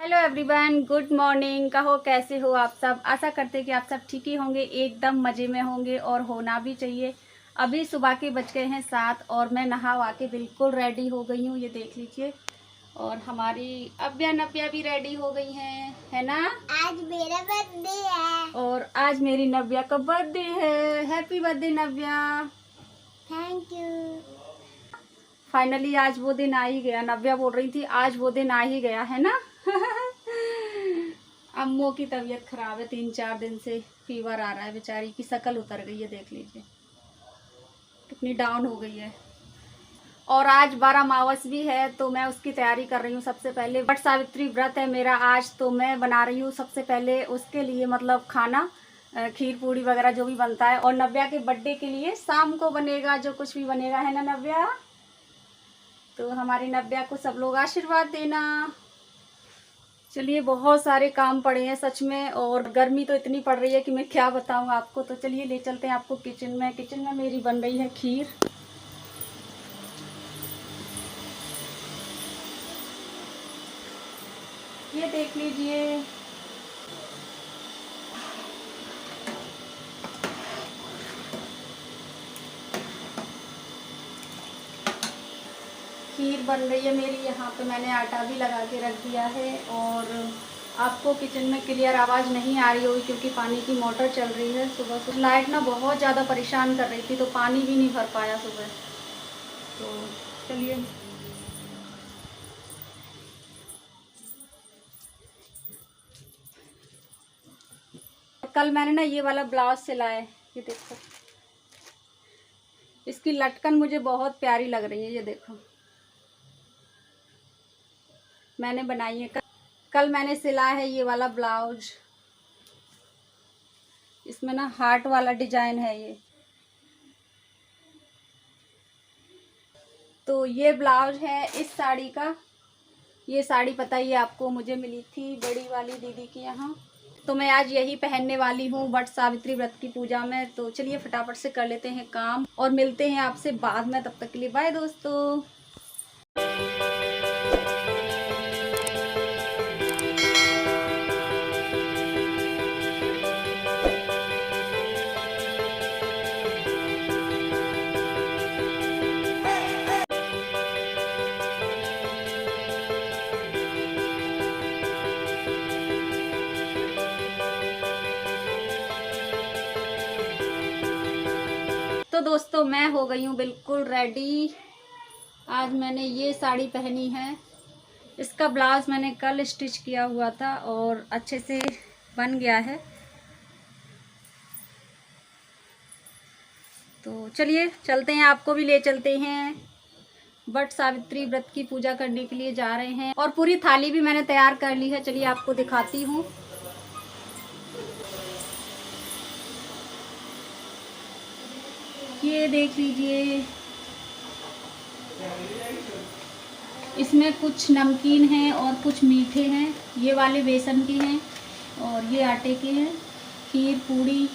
Hello everyone, good morning. कहो कैसे हो आप सब। आशा करते हैं कि आप सब ठीक ही होंगे, एकदम मज़े में होंगे और होना भी चाहिए। अभी सुबह के बज गए हैं 7 और मैं नहा वा के बिल्कुल रेडी हो गई हूँ, ये देख लीजिए। और हमारी अब्बिया नब्बिया भी रेडी हो गई हैं, है ना। आज मेरा बर्थडे है और आज मेरी नब्बिया का बर्थडे है। Happy birthday Nabbiya. Thank you. Finally आज वो दिन आ ही गया। नब्बिया बोल रही थी आज वो दिन आ ही गया, है ना। अम्मू की तबीयत खराब है, 3-4 दिन से फीवर आ रहा है। बेचारी की शक्ल उतर गई है, देख लीजिए कितनी डाउन हो गई है। और आज 12 मावस भी है तो मैं उसकी तैयारी कर रही हूँ। सबसे पहले वट सावित्री व्रत है मेरा आज, तो मैं बना रही हूँ सबसे पहले उसके लिए मतलब खाना, खीर पूड़ी वगैरह जो भी बनता है। और नव्या के बर्थडे के लिए शाम को बनेगा जो कुछ भी बनेगा, है ना नव्या। तो हमारी नव्या को सब लोग आशीर्वाद देना। चलिए, बहुत सारे काम पड़े हैं सच में, और गर्मी तो इतनी पड़ रही है कि मैं क्या बताऊं आपको। तो चलिए ले चलते हैं आपको किचन में। किचन में मेरी बन रही है खीर। ये देख लीजिए। खीर बन रही है मेरी। यहाँ पे मैंने आटा भी लगा के रख दिया है। और आपको किचन में क्लियर आवाज़ नहीं आ रही होगी क्योंकि पानी की मोटर चल रही है। सुबह से लाइट ना बहुत ज़्यादा परेशान कर रही थी तो पानी भी नहीं भर पाया सुबह। तो चलिए, कल मैंने ना ये वाला ब्लाउज सिलाया है, ये देखो। इसकी लटकन मुझे बहुत प्यारी लग रही है, ये देखो मैंने बनाई है। कल मैंने सिलाया है ये वाला ब्लाउज। इसमें ना हार्ट वाला डिजाइन है ये। तो ये ब्लाउज है इस साड़ी का। ये साड़ी पता ही है आपको, मुझे मिली थी बड़ी वाली दीदी के यहाँ। तो मैं आज यही पहनने वाली हूँ वट सावित्री व्रत की पूजा में। तो चलिए फटाफट से कर लेते हैं काम और मिलते हैं आपसे बाद में। तब तक के लिए बाय दोस्तों। तो दोस्तों मैं हो गई हूँ बिल्कुल रेडी। आज मैंने ये साड़ी पहनी है। इसका ब्लाउज मैंने कल स्टिच किया हुआ था और अच्छे से बन गया है। तो चलिए चलते हैं, आपको भी ले चलते हैं। वट सावित्री व्रत की पूजा करने के लिए जा रहे हैं। और पूरी थाली भी मैंने तैयार कर ली है, चलिए आपको दिखाती हूँ। ये देख लीजिए, इसमें कुछ नमकीन हैं और कुछ मीठे हैं। ये वाले बेसन के हैं और ये आटे के हैं। खीर पूड़ी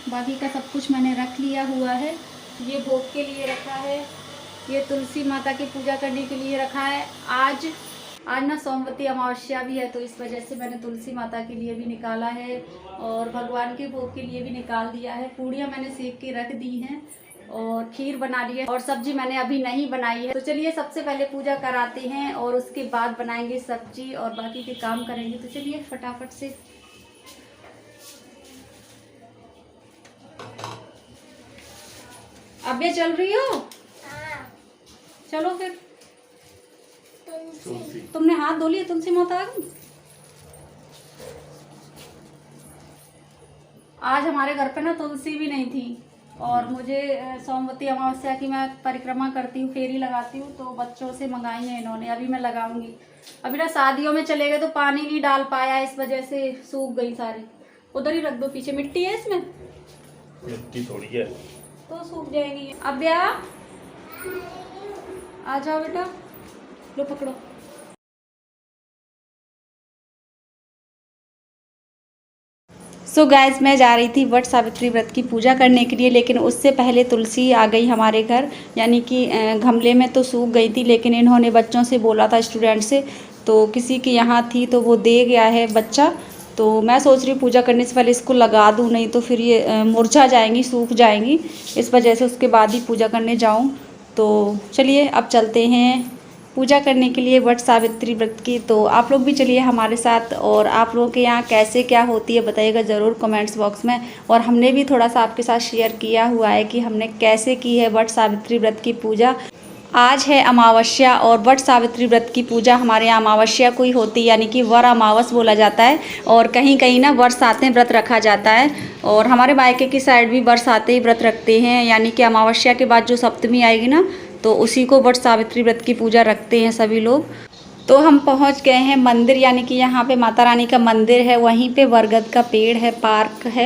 बाकी का सब कुछ मैंने रख लिया हुआ है। ये भोग के लिए रखा है। ये तुलसी माता की पूजा करने के लिए रखा है। आज ना सोमवती अमावस्या भी है तो इस वजह से मैंने तुलसी माता के लिए भी निकाला है और भगवान के भोग के लिए भी निकाल दिया है। पूड़ियाँ मैंने सेक के रख दी हैं और खीर बना ली है और सब्जी मैंने अभी नहीं बनाई है। तो चलिए सबसे पहले पूजा कराते हैं और उसके बाद बनाएंगे सब्जी और बाकी के काम करेंगे। तो चलिए फटाफट से। अब ये चल रही हो? हाँ। चलो फिर। तुलसी। तुमने हाथ धो लिए? तुलसी माता आ गई। आज हमारे घर पे ना तुलसी भी नहीं थी और मुझे सोमवती अमावस्या की मैं परिक्रमा करती हूँ, फेरी लगाती हूँ, तो बच्चों से मंगाई है इन्होंने। अभी मैं लगाऊंगी। अभी ना शादियों में चले गए तो पानी नहीं डाल पाया, इस वजह से सूख गई सारी। उधर ही रख दो, पीछे मिट्टी है इसमें। मिट्टी थोड़ी है तो सूख जाएगी। अब आ जाओ बेटा, लो पकड़ो। सो गाइस, मैं जा रही थी वट सावित्री व्रत की पूजा करने के लिए, लेकिन उससे पहले तुलसी आ गई हमारे घर। यानी कि गमले में तो सूख गई थी, लेकिन इन्होंने बच्चों से बोला था, स्टूडेंट से, तो किसी के यहाँ थी तो वो दे गया है बच्चा। तो मैं सोच रही हूँ पूजा करने से पहले इसको लगा दूँ, नहीं तो फिर ये मुरझा जाएंगी, सूख जाएंगी, इस वजह से उसके बाद ही पूजा करने जाऊँ। तो चलिए अब चलते हैं पूजा करने के लिए वट सावित्री व्रत की। तो आप लोग भी चलिए हमारे साथ, और आप लोगों के यहाँ कैसे क्या होती है बताइएगा ज़रूर कमेंट्स बॉक्स में। और हमने भी थोड़ा सा आपके साथ शेयर किया हुआ है कि हमने कैसे की है वट सावित्री व्रत की पूजा। आज है अमावस्या, और वट सावित्री व्रत की पूजा हमारे यहाँ अमावस्या को ही होती है, यानी कि वर अमावस बोला जाता है। और कहीं कहीं ना बरसातें व्रत रखा जाता है, और हमारे मायके की साइड भी बरसाते ही व्रत रखते हैं, यानी कि अमावस्या के बाद जो सप्तमी आएगी ना, तो उसी को वट सावित्री व्रत की पूजा रखते हैं सभी लोग। तो हम पहुंच गए हैं मंदिर, यानी कि यहाँ पे माता रानी का मंदिर है, वहीं पे बरगद का पेड़ है,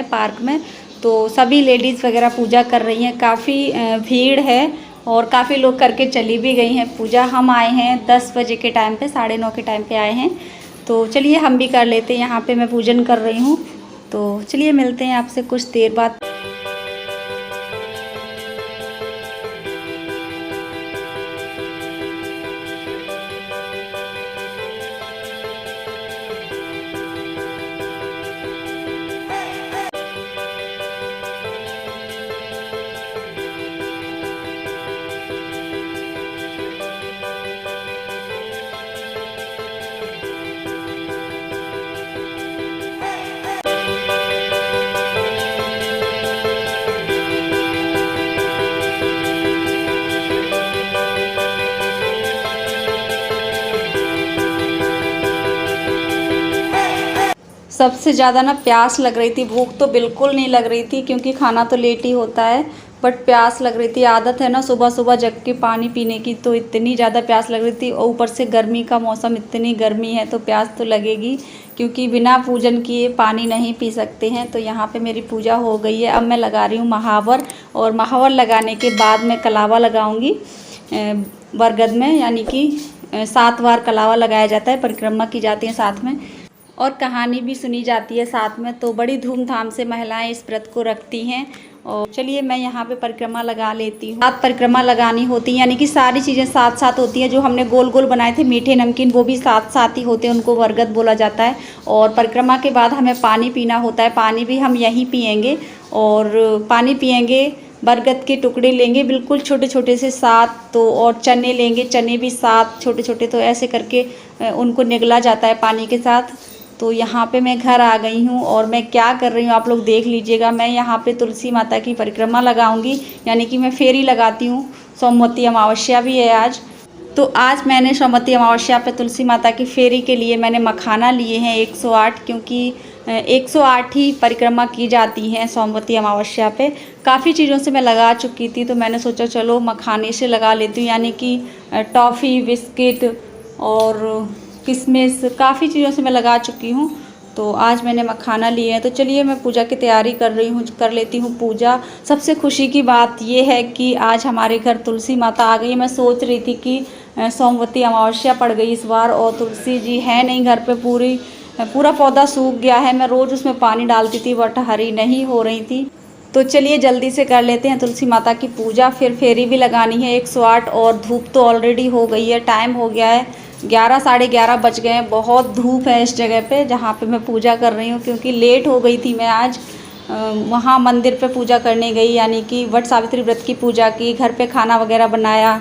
पार्क में। तो सभी लेडीज़ वगैरह पूजा कर रही हैं, काफ़ी भीड़ है, और काफ़ी लोग करके चली भी गई हैं पूजा। हम आए हैं 10 बजे के टाइम पे, 9:30 के टाइम पे आए हैं। तो चलिए हम भी कर लेते हैं, यहाँ पे मैं पूजन कर रही हूँ। तो चलिए मिलते हैं आपसे कुछ देर बाद। सबसे ज़्यादा ना प्यास लग रही थी, भूख तो बिल्कुल नहीं लग रही थी क्योंकि खाना तो लेट ही होता है, बट प्यास लग रही थी। आदत है ना सुबह सुबह जग के पानी पीने की, तो इतनी ज़्यादा प्यास लग रही थी। और ऊपर से गर्मी का मौसम, इतनी गर्मी है तो प्यास तो लगेगी, क्योंकि बिना पूजन किए पानी नहीं पी सकते हैं। तो यहाँ पे मेरी पूजा हो गई है। अब मैं लगा रही हूँ महावर, और महावर लगाने के बाद मैं कलावा लगाऊँगी बरगद में, यानी कि 7 बार कलावा लगाया जाता है, परिक्रमा की जाती है साथ में, और कहानी भी सुनी जाती है साथ में। तो बड़ी धूमधाम से महिलाएं इस व्रत को रखती हैं। और चलिए मैं यहाँ पे परिक्रमा लगा लेती हूँ। 7 परिक्रमा लगानी होती है, यानी कि सारी चीज़ें साथ साथ होती हैं। जो हमने गोल गोल बनाए थे मीठे नमकीन, वो भी साथ साथ ही होते हैं, उनको बरगद बोला जाता है। और परिक्रमा के बाद हमें पानी पीना होता है, पानी भी हम यहीं पियेंगे, और पानी पियेंगे, बरगद के टुकड़े लेंगे बिल्कुल छोटे छोटे से 7, तो और चने लेंगे, चने भी 7 छोटे छोटे, तो ऐसे करके उनको निगला जाता है पानी के साथ। तो यहाँ पे मैं घर आ गई हूँ, और मैं क्या कर रही हूँ आप लोग देख लीजिएगा। मैं यहाँ पे तुलसी माता की परिक्रमा लगाऊंगी, यानी कि मैं फेरी लगाती हूँ। सोमवती अमावस्या भी है आज, तो आज मैंने सोमवती अमावस्या पे तुलसी माता की फेरी के लिए मैंने मखाना लिए हैं 108, क्योंकि 108 ही परिक्रमा की जाती हैं सोमवती अमावस्या पे। काफ़ी चीज़ों से मैं लगा चुकी थी, तो मैंने सोचा चलो मखाने से लगा लेती हूँ, यानी कि टॉफ़ी, बिस्किट और किशमिश, काफ़ी चीज़ों से मैं लगा चुकी हूँ। तो आज मैंने मखाना लिए हैं। तो चलिए मैं पूजा की तैयारी कर लेती हूँ पूजा। सबसे खुशी की बात ये है कि आज हमारे घर तुलसी माता आ गई है। मैं सोच रही थी कि सोमवती अमावस्या पड़ गई इस बार, और तुलसी जी है नहीं घर पे, पूरा पौधा सूख गया है। मैं रोज़ उसमें पानी डालती थी, बट हरी नहीं हो रही थी। तो चलिए जल्दी से कर लेते हैं तुलसी माता की पूजा, फिर फेरी भी लगानी है 108, और धूप तो ऑलरेडी हो गई है, टाइम हो गया है 11, 11:30 बज गए हैं। बहुत धूप है इस जगह पे जहाँ पे मैं पूजा कर रही हूँ, क्योंकि लेट हो गई थी। मैं आज वहाँ मंदिर पे पूजा करने गई, यानी कि वट सावित्री व्रत की पूजा की, घर पे खाना वगैरह बनाया,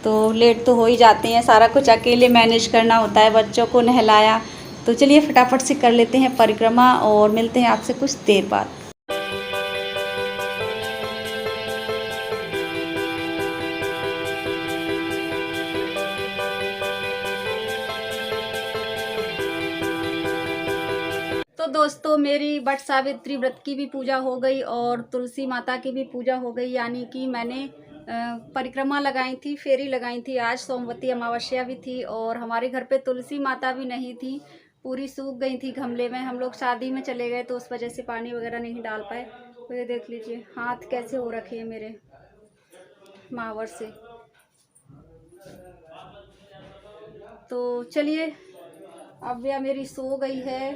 तो लेट तो हो ही जाते हैं। सारा कुछ अकेले मैनेज करना होता है, बच्चों को नहलाया। तो चलिए फटाफट से कर लेते हैं परिक्रमा, और मिलते हैं आपसे कुछ देर बाद। तो दोस्तों मेरी वट सावित्री व्रत की भी पूजा हो गई, और तुलसी माता की भी पूजा हो गई, यानी कि मैंने परिक्रमा लगाई थी, फेरी लगाई थी। आज सोमवती अमावस्या भी थी, और हमारे घर पे तुलसी माता भी नहीं थी, पूरी सूख गई थी गमले में। हम लोग शादी में चले गए तो उस वजह से पानी वगैरह नहीं डाल पाए। तो ये देख लीजिए हाथ कैसे हो रखे हैं मेरे मावर से। तो चलिए अब यह मेरी सो गई है,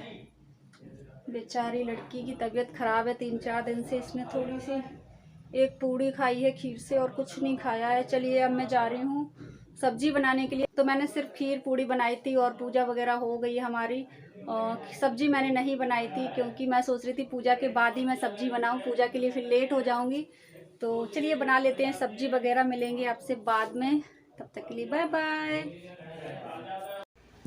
बेचारी लड़की की तबीयत ख़राब है 3-4 दिन से। इसने थोड़ी सी एक पूड़ी खाई है खीर से, और कुछ नहीं खाया है। चलिए अब मैं जा रही हूँ सब्जी बनाने के लिए। तो मैंने सिर्फ खीर पूड़ी बनाई थी और पूजा वगैरह हो गई हमारी। सब्जी मैंने नहीं बनाई थी क्योंकि मैं सोच रही थी पूजा के बाद ही मैं सब्जी बनाऊं, पूजा के लिए फिर लेट हो जाऊंगी। तो चलिए बना लेते हैं सब्जी वगैरह, मिलेंगे आपसे बाद में, तब तक के लिए bye bye.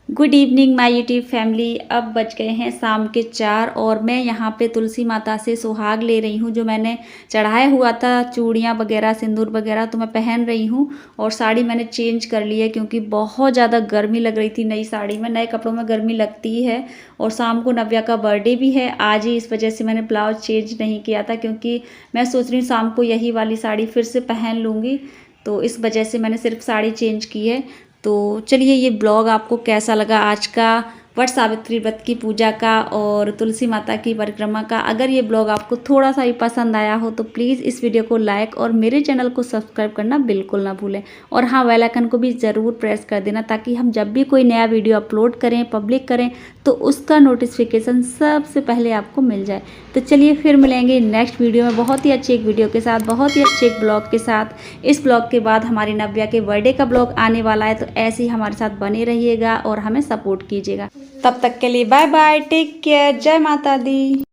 Good evening my YouTube family. अब बज गए हैं शाम के 4 और मैं यहाँ पे तुलसी माता से सुहाग ले रही हूँ। जो मैंने चढ़ाया हुआ था चूड़ियाँ वगैरह, सिंदूर वगैरह, तो मैं पहन रही हूँ। और साड़ी मैंने चेंज कर ली है क्योंकि बहुत ज़्यादा गर्मी लग रही थी नई साड़ी में। नए कपड़ों में गर्मी लगती है। और शाम को नव्या का बर्थडे भी है आज ही, इस वजह से मैंने ब्लाउज चेंज नहीं किया था क्योंकि मैं सोच रही हूँ शाम को यही वाली साड़ी फिर से पहन लूँगी। तो इस वजह से मैंने सिर्फ साड़ी चेंज की है। तो चलिए ये ब्लॉग आपको कैसा लगा आज का वट सावित्री व्रत की पूजा का और तुलसी माता की परिक्रमा का। अगर ये ब्लॉग आपको थोड़ा सा भी पसंद आया हो तो प्लीज़ इस वीडियो को लाइक और मेरे चैनल को सब्सक्राइब करना बिल्कुल ना भूलें। और हाँ, बेल आइकन को भी ज़रूर प्रेस कर देना ताकि हम जब भी कोई नया वीडियो अपलोड करें, पब्लिक करें, तो उसका नोटिफिकेशन सबसे पहले आपको मिल जाए। तो चलिए फिर मिलेंगे नेक्स्ट वीडियो में बहुत ही अच्छी एक वीडियो के साथ, बहुत ही अच्छे एक ब्लॉग के साथ। इस ब्लॉग के बाद हमारी नव्या के बर्थडे का ब्लॉग आने वाला है, तो ऐसे ही हमारे साथ बने रहिएगा और हमें सपोर्ट कीजिएगा। तब तक के लिए बाय बाय, टेक केयर, जय माता दी।